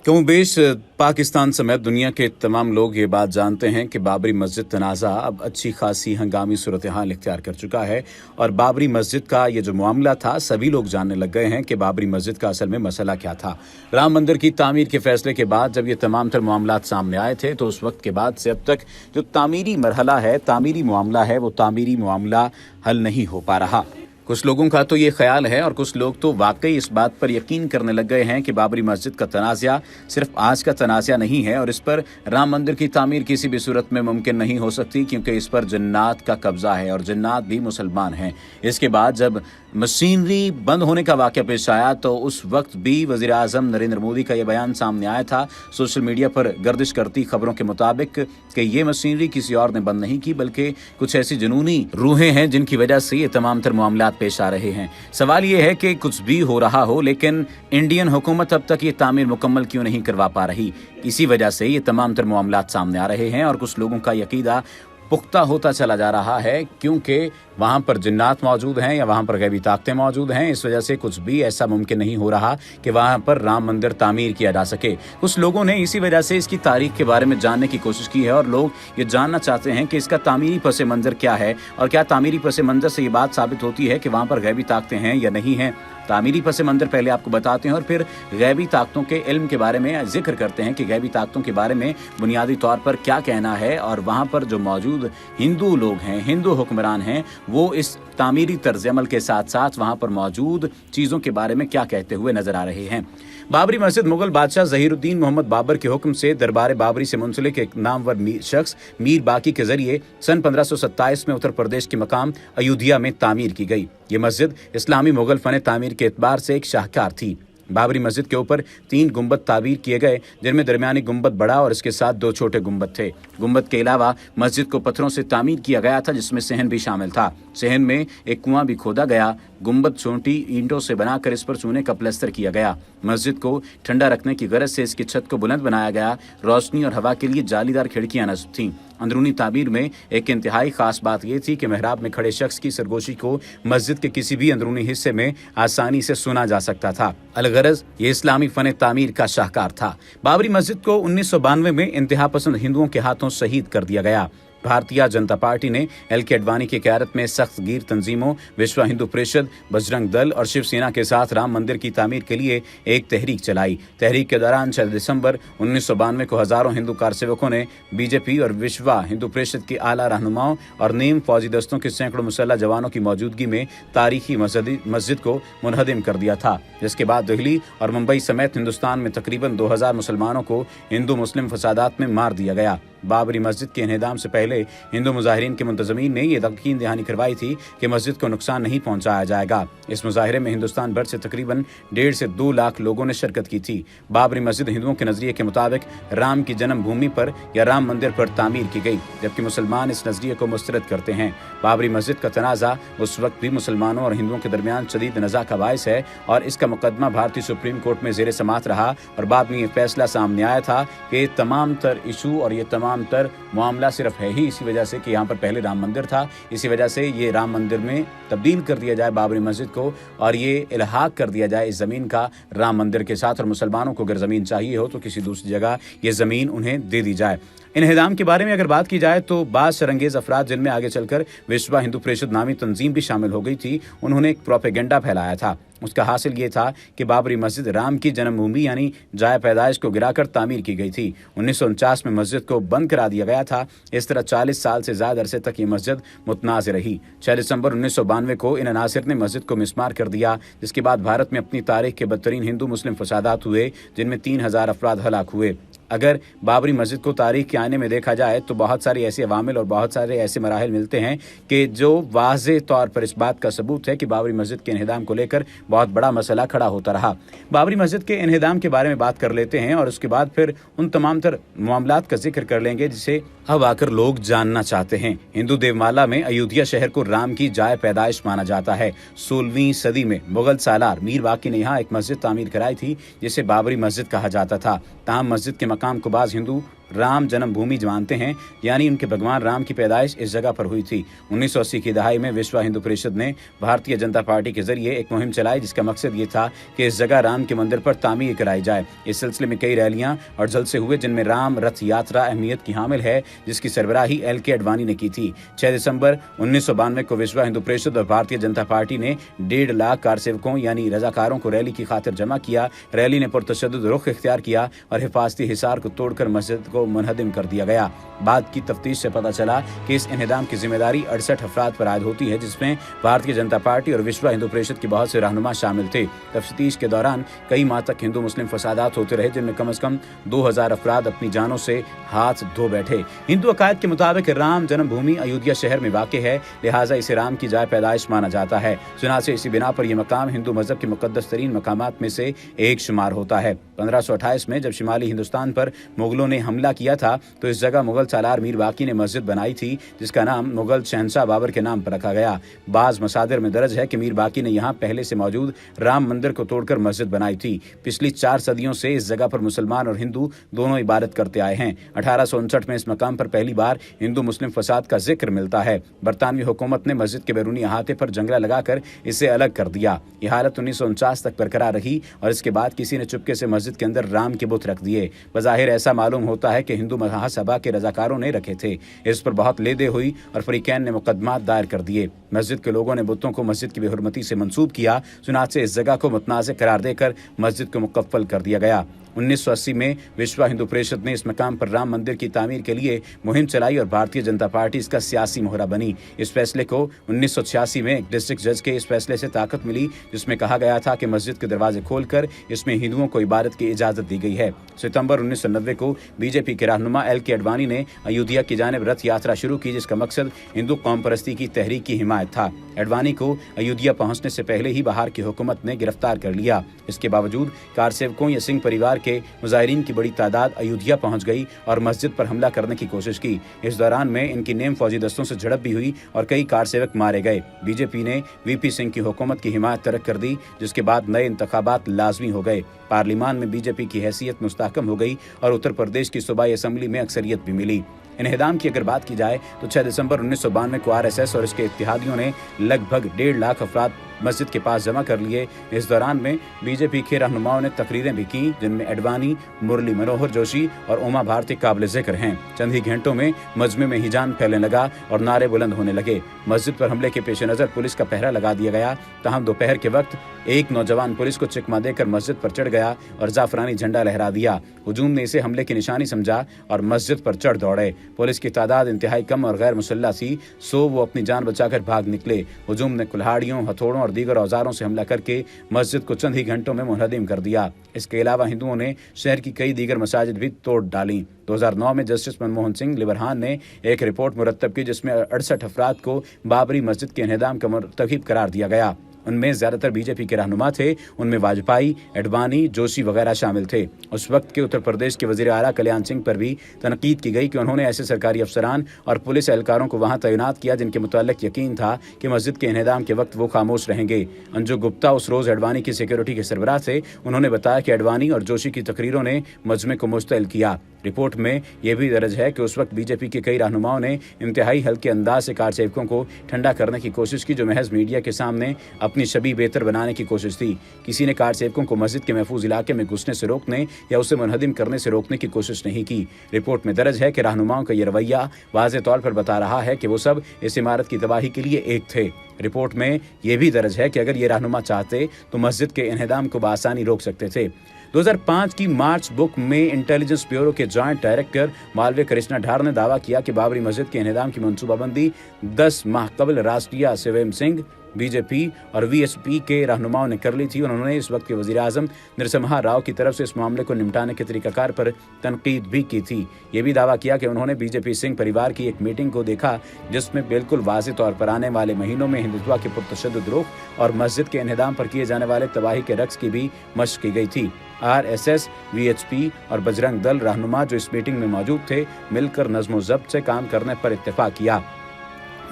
कमोबेश पाकिस्तान समेत दुनिया के तमाम लोग ये बात जानते हैं कि बाबरी मस्जिद तनाज़ा अब अच्छी खासी हंगामी सूरत हाल इख्तियार कर चुका है और बाबरी मस्जिद का ये जो मामला था सभी लोग जानने लग गए हैं कि बाबरी मस्जिद का असल में मसला क्या था। राम मंदिर की तामीर के फैसले के बाद जब ये तमाम तर मामला सामने आए थे तो उस वक्त के बाद से अब तक जो तामीरी मरहला है, तामीरी मामला है, वो तामीरी मामला हल नहीं हो पा रहा। कुछ लोगों का तो ये ख्याल है और कुछ लोग तो वाकई इस बात पर यकीन करने लग गए हैं कि बाबरी मस्जिद का तनाज़ा सिर्फ आज का तनाज़ा नहीं है और इस पर राम मंदिर की तामीर किसी भी सूरत में मुमकिन नहीं हो सकती, क्योंकि इस पर जन्नात का कब्जा है और जन्नात भी मुसलमान हैं। इसके बाद जब मशीनरी बंद होने का वाक़या पेश आया तो उस वक्त भी वज़ीर आज़म नरेंद्र मोदी का ये बयान सामने आया था सोशल मीडिया पर गर्दिश करती खबरों के मुताबिक कि ये मशीनरी किसी और ने बंद नहीं की बल्कि कुछ ऐसी जुनूनी रूहें हैं जिनकी वजह से ये तमाम तर मामला पेश आ रहे हैं। सवाल ये है कि कुछ भी हो रहा हो लेकिन इंडियन हुकूमत अब तक ये तामीर मुकम्मल क्यों नहीं करवा पा रही। इसी वजह से ये तमाम तर मामला सामने आ रहे हैं और कुछ लोगों का यकीदा पुख्ता होता चला जा रहा है, क्योंकि वहाँ पर जिन्नात मौजूद हैं या वहाँ पर गैबी ताकतें मौजूद हैं। इस वजह से कुछ भी ऐसा मुमकिन नहीं हो रहा कि वहाँ पर राम मंदिर तामीर किया जा सके। कुछ लोगों ने इसी वजह से इसकी तारीख के बारे में जानने की कोशिश की है और लोग ये जानना चाहते हैं कि इसका तामीरी पस मंज़र क्या है और क्या तामीरी पस मंज़र से ये बात साबित होती है कि वहाँ पर गैबी ताकतें हैं या नहीं हैं। तामीरी पस मंज़र पहले आपको बताते हैं और फिर गैबी ताकतों के इल्म के बारे में जिक्र करते हैं कि गैबी ताकतों के बारे में बुनियादी तौर पर क्या कहना है और वहाँ पर जो मौजूद हिंदू लोग हैं, हिंदू हुक्मरान हैं, वो इस तामीरी तर्ज अमल के साथ साथ वहाँ पर मौजूद चीज़ों के बारे में क्या कहते हुए नजर आ रहे हैं। बाबरी मस्जिद मुगल बादशाह ज़हीरुद्दीन मोहम्मद बाबर के हुक्म से दरबार बाबरी से मुंसलिक एक नामवर शख्स मीर बाकी के जरिए सन 1527 में उत्तर प्रदेश के मकाम अयोध्या में तामीर की गई। ये मस्जिद इस्लामी मुगल फन तामीर के एतबार से एक शाहकार थी। बाबरी मस्जिद के ऊपर 3 गुंबद ताबीर किए गए, जिनमें दरमियानी गुंबद बड़ा और इसके साथ 2 छोटे गुंबद थे। गुंबद के अलावा मस्जिद को पत्थरों से तामीर किया गया था, जिसमें सहन भी शामिल था। सहन में एक कुआं भी खोदा गया। गुंबद छोटी ईंटों से बनाकर इस पर चूने का प्लस्तर किया गया। मस्जिद को ठंडा रखने की गरज से इसकी छत को बुलंद बनाया गया। रोशनी और हवा के लिए जालीदार खिड़कियां नस्ब थीं। अंदरूनी ताबीर में एक इंतहाई खास बात यह थी कि मेहराब में खड़े शख्स की सरगोशी को मस्जिद के किसी भी अंदरूनी हिस्से में आसानी से सुना जा सकता था। अलगरज ये इस्लामी फन तामीर का शाहकार था। बाबरी मस्जिद को 1992 में इंतहा पसंद हिंदुओं के हाथों शहीद कर दिया गया। भारतीय जनता पार्टी ने एल.के. अडवाणी की क़यादत में सख्त गिर तंजीमों, विश्व हिंदू परिषद, बजरंग दल और शिवसेना के साथ राम मंदिर की तामीर के लिए एक तहरीक चलाई। तहरीक के दौरान 6 दिसंबर 1992 को हजारों हिंदू कारसेवकों ने बीजेपी और विश्व हिंदू परिषद के आला रहनुमाओं और नीम फौजी दस्तों के सैकड़ों मुसल्लह जवानों की मौजूदगी में तारीखी मस्जिद को मुनहदिम कर दिया था, जिसके बाद दिल्ली और मुंबई समेत हिंदुस्तान में तकरीबन 2000 मुसलमानों को हिंदू मुस्लिम फसादात में मार दिया गया। बाबरी मस्जिद के इन्हदाम से पहले हिंदू मुजाहिरीन के मुंतजमीन ने यह यकीन दहानी करवाई थी कि मस्जिद को नुकसान नहीं पहुंचाया जाएगा। इस मुजाहिरे में हिंदुस्तान भर से तकरीबन 1.5 से 2 लाख लोगों ने शिरकत की थी। बाबरी मस्जिद हिंदुओं के नजरिए के मुताबिक राम की जन्मभूमि पर या राम मंदिर पर तामीर की गई, जबकि मुसलमान इस नजरिए को मुस्तरद करते हैं। बाबरी मस्जिद का तनाज़ा उस वक्त भी मुसलमानों और हिंदुओं के दरमियान शदीद नज़ा का बायस है और इसका मुकदमा भारतीय सुप्रीम कोर्ट में ज़ेर समात रहा और बाद में ये फैसला सामने आया था कि तमाम तर इशू और ये तमाम तर मामला सिर्फ है ही इसी वजह से कि यहाँ पर पहले राम मंदिर था, इसी वजह से ये राम मंदिर में तब्दील कर दिया जाए बाबरी मस्जिद को और ये इल्हाक कर दिया जाए इस ज़मीन का राम मंदिर के साथ। और मुसलमानों को अगर ज़मीन चाहिए हो तो किसी दूसरी जगह ये ज़मीन उन्हें दे दी जाए। इन्हदाम के बारे में अगर बात की जाए तो बाज़ शरंगेज़ अफराद, जिनमें आगे चलकर विश्व हिंदू परिषद नामी तंजीम भी शामिल हो गई थी, उन्होंने एक प्रोपेगेंडा फैलाया था। उसका हासिल ये था कि बाबरी मस्जिद राम की जन्मभूमि यानी जाए पैदाइश को गिराकर तामीर की गई थी। 1949 में मस्जिद को बंद करा दिया गया था। इस तरह 40 साल से ज़्यादा अरसे तक ये मस्जिद मुतनाज़ रही। 6 दिसंबर 1992 को इन अनासिर ने मस्जिद को मिसमार कर दिया, जिसके बाद भारत में अपनी तारीख के बदतरीन हिंदू मुस्लिम फसादात हुए, जिनमें 3000 अफराद हलाक हुए। अगर बाबरी मस्जिद को तारीख के आने में देखा जाए तो बहुत सारे ऐसे अवामिल और बहुत सारे ऐसे मराहिल मिलते हैं कि जो वाज़े तौर पर इस बात का सबूत है कि बाबरी मस्जिद के इन्हदाम को लेकर बहुत बड़ा मसला खड़ा होता रहा। बाबरी मस्जिद के इन्हदाम के बारे में बात कर लेते हैं और उसके बाद फिर उन तमाम तर मामलात का जिक्र कर लेंगे जिसे अब आकर लोग जानना चाहते हैं। हिंदू देवमाला में अयोध्या शहर को राम की जाए पैदाइश माना जाता है। 16वीं सदी में मुगल सालार मीर बाकी ने यहाँ एक मस्जिद तामीर कराई थी जिसे बाबरी मस्जिद कहा जाता था। ताहम मस्जिद के मकाम को बाज़ हिंदू राम जन्म भूमि मानते हैं, यानी उनके भगवान राम की पैदाइश इस जगह पर हुई थी। 1980 की दहाई में विश्व हिंदू परिषद ने भारतीय जनता पार्टी के जरिए एक मुहिम चलाई, जिसका मकसद ये था कि इस जगह राम के मंदिर पर तामीर कराई जाए। इस सिलसिले में कई रैलियां और जलसे हुए, जिनमें राम रथ यात्रा अहमियत की हामिल है, जिसकी सरबराही LK अडवाणी ने की थी। 6 दिसंबर 1992 को विश्व हिंदू परिषद और भारतीय जनता पार्टी ने 1.5 लाख कारसेवकों यानी रजाकारों को रैली की खातिर जमा किया। रैली ने पुरतशद्दुद रुख इख्तियार किया और हिफाजती हिसार को तोड़कर मस्जिद को मुनहदिम कर दिया गया। बाद की तफ्तीश से पता चला कि इस इन्हिदाम की जिम्मेदारी 68 अफराद पर आयद होती है, जिसमें भारतीय जनता पार्टी और विश्व हिंदू परिषद के बहुत से रहनुमा शामिल थे। तफ्तीश के दौरान कई माह तक हिंदू मुस्लिम फसादात होते रहे, जिनमें कम से कम 2000 अफराद अपनी जानों से हाथ धो बैठे। हिंदू अकायद के मुताबिक राम जन्मभूमि अयोध्या शहर में वाक़ है, लिहाजा इसे राम की जाए पैदाइश माना जाता है। चुनाचे इसी बिना पर यह मकाम हिंदू मजहब के मुकद्दस तरीन मकामात में से एक शुमार होता है। 1528 में जब शिमाली हिंदुस्तान पर मुगलों ने हमला किया था, तो इस जगह मुगल सालार मीर बाकी ने मस्जिद बनाई थी, जिसका नाम मुगल शहंशाह बाबर के नाम पर रखा गया। बाज मसादिर में दर्ज है कि मीर बाकी ने यहाँ पहले से मौजूद राम मंदिर को तोड़कर मस्जिद बनाई थी। पिछली 4 सदियों से इस जगह पर मुसलमान और हिंदू दोनों इबादत करते आए हैं। 1859 में इस मकाम पर पहली बार हिंदू मुस्लिम फसाद का जिक्र मिलता है। बरतानवी हुकूमत ने मस्जिद के बैरूनी अहाते पर जंगला लगाकर इसे अलग कर दिया। यह हालत 1949 तक बरकरार रही और इसके बाद किसी ने चुपके से मस्जिद के अंदर राम के बुत रख दिए। बज़ाहिर ऐसा मालूम होता है कि हिंदू महासभा के रजाकारों ने रखे थे। इस पर बहुत लेदे हुई और फरीकैन ने मुकदमात दायर कर दिए। मस्जिद के लोगों ने बुतों को मस्जिद की बेहुरमती से मंसूब किया। चुनाचे इस जगह को मुतनाज़ करार देकर मस्जिद को मुकफ्फल कर दिया गया। 1980 में विश्व हिंदू परिषद ने इस मकाम पर राम मंदिर की तामीर के लिए मुहिम चलाई और भारतीय जनता पार्टी इसका सियासी मोहरा बनी। इस फैसले को 1986 में एक डिस्ट्रिक्ट जज के इस फैसले से ताकत मिली, जिसमें कहा गया था कि मस्जिद के दरवाजे खोलकर इसमें हिंदुओं को इबादत की इजाजत दी गई है। सितंबर 1990 को बीजेपी के रहनुमा LK अडवाणी ने अयोध्या की जानिब रथ यात्रा शुरू की, जिसका मकसद हिंदू कौम परस्ती की तहरीक की हिमायत था। अडवाणी को अयोध्या पहुंचने से पहले ही बाहर की हुकूमत ने गिरफ्तार कर लिया। इसके बावजूद कारसेवकों या सिंह परिवार के मुजाहिरीन की बड़ी तादाद अयोध्या पहुंच गई और मस्जिद पर हमला करने की कोशिश की। इस दौरान में इनकी नेम फौजी दस्तों से झड़प भी हुई और कई कारसेवक मारे गए। बीजेपी ने VP सिंह की हुकूमत की हिमायत तर्क कर दी, जिसके बाद नए इंतखाबात लाजमी हो गए। पार्लियामान में बीजेपी की हैसियत मुस्तहकम हो गई और उत्तर प्रदेश की सूबाई असम्बली में अक्सरियत भी मिली। इन्हिदाम की अगर बात की जाए तो 6 दिसंबर 1992 को RSS और इसके इत्तेहादियों ने लगभग 1.5 लाख अफराद मस्जिद के पास जमा कर लिए। इस दौरान में बीजेपी के रहनुमाओं ने तकरीरें भी की, जिनमें अडवाणी, मुरली मनोहर जोशी और उमा भारती काबिल जिक्र हैं। चंद ही घंटों में मजमे में हिजान फैलने लगा और नारे बुलंद होने लगे। मस्जिद पर हमले के पेश नज़र पुलिस का पहरा लगा दिया गया। तहम दोपहर के वक्त एक नौजवान पुलिस को चिकमा देकर मस्जिद पर चढ़ गया और जाफरानी झंडा लहरा दिया। हुजूम ने इसे हमले की निशानी समझा और मस्जिद पर चढ़ दौड़े। पुलिस की तादाद इंतहाई कम और गैर मुसल्लह थी, सो वो अपनी जान बचाकर भाग निकले। हुजूम ने कुल्हाड़ियों, हथौड़ों और दीगर औजारों से हमला करके मस्जिद को चंद ही घंटों में मुनहदिम कर दिया। इसके अलावा हिंदुओं ने शहर की कई दीगर मसाजिद भी तोड़ डाली। 2009 में जस्टिस मनमोहन सिंह लिबरहान ने एक रिपोर्ट मुरतब की, जिसमें 68 अफराद को बाबरी मस्जिद के इन्हिदाम का मुर्तकिब करार दिया गया। उनमें ज्यादातर बीजेपी के रहनुमा थे। उनमें वाजपेयी, अडवाणी, जोशी वगैरह शामिल थे। उस वक्त के उत्तर प्रदेश के वजीर आला कल्याण सिंह पर भी तनकीद की गई कि उन्होंने ऐसे सरकारी अफसरान और पुलिस एहलकारों को वहां तैनात किया जिनके मुताल्लिक यकीन था कि मस्जिद के इन्हिदाम के वक्त वो खामोश रहेंगे। अंजू गुप्ता उस रोज अडवाणी की सिक्योरिटी के सरबराह थे। उन्होंने बताया कि अडवाणी और जोशी की तकरीरों ने मजमे को मुश्तइल किया। रिपोर्ट में यह भी दर्ज है कि उस वक्त बीजेपी के कई रहनुमाओं ने इंतहाई हल्के अंदाज से कारसेवकों को ठंडा करने की कोशिश की, जो महज मीडिया के सामने अपनी छवि बेहतर बनाने की कोशिश थी। किसी ने कारसेवकों को मस्जिद के महफूज इलाके में घुसने से रोकने या उसे मुनहदिम करने से रोकने की कोशिश नहीं की। रिपोर्ट में दर्ज है कि रहनुमाओं का यह रवैया वाज़े तौर पर बता रहा है कि वो सब इस इमारत की तबाही के लिए एक थे। रिपोर्ट में यह भी दर्ज है कि अगर ये रहनुमा चाहते तो मस्जिद के इन्हिदाम को बआसानी रोक सकते थे। 2005 की मार्च बुक में इंटेलिजेंस ब्यूरो के जॉइंट डायरेक्टर मालवीय कृष्णा ढार ने दावा किया कि बाबरी मस्जिद के इन्हिदाम की मंसूबाबंदी 10 माह कबल राष्ट्रीय सेवम सिंह, बीजेपी और VSP के रहनुमाओं ने कर ली थी। उन्होंने इस वक्त के वजीर आजम नरसिम्हा राव की तरफ से इस मामले को निपटाने के तरीकाकार पर तनकीद भी की थी। ये भी दावा किया कि उन्होंने बीजेपी सिंह परिवार की एक मीटिंग को देखा, जिसमें बिल्कुल वाज़ेह तौर पर आने वाले महीनों में हिंदुत्व के पुरतशद्दुद रुख और मस्जिद के इन्हिदाम पर किए जाने वाले तबाही के रक्स की भी मशक की गई थी। RSS, VHP और बजरंग दल रहनुमा जो इस मीटिंग में मौजूद थे, मिलकर नज़्म व ज़ब्त से काम करने पर इत्तेफाक किया।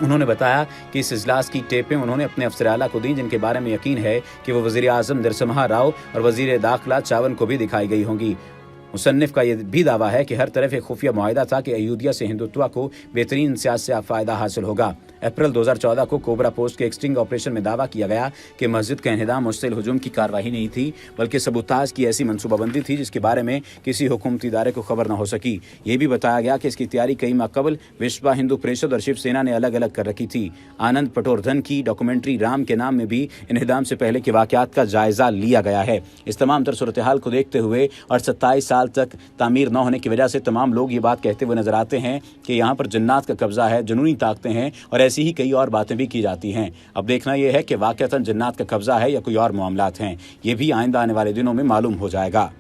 उन्होंने बताया कि इस इजलास की टेपें उन्होंने अपने अफसर आला को दी, जिनके बारे में यकीन है कि वो वजीर आजम नरसिम्हा राव और वजीर दाखिला चावन को भी दिखाई गई होंगी। मुसन्निफ का यह भी दावा है कि हर तरफ एक खुफिया मुआहिदा था कि अयोध्या से हिंदुत्व को बेहतरीन सियासी फायदा हासिल होगा। अप्रैल 2014 को कोबरा पोस्ट के एक स्टिंग ऑपरेशन में दावा किया गया कि मस्जिद का इन्हदाम मुश्तिल हुजूम की कार्रवाई नहीं थी, बल्कि सबूताज की ऐसी मनसूबाबंदी थी जिसके बारे में किसी हुकूमती इदारे को खबर न हो सकी। ये भी बताया गया कि इसकी तैयारी कई माह कबल विश्व हिंदू परिषद और शिवसेना ने अलग अलग कर रखी थी। आनंद पटवर्धन की डॉक्यूमेंट्री राम के नाम में भी इन्हदाम से पहले के वाक़यात का जायजा लिया गया है। इस तमाम तर सूरत हाल को देखते हुए और 27 साल तक तामीर न होने की वजह से तमाम लोग ये बात कहते हुए नजर आते हैं कि यहाँ पर जन्नात का कब्जा है, जुनूनी ताकतें हैं और ऐसी ही कई और बातें भी की जाती हैं। अब देखना यह है कि वाक़तन जन्नात का कब्जा है या कोई और मामलात हैं। ये भी आइंदा आने वाले दिनों में मालूम हो जाएगा।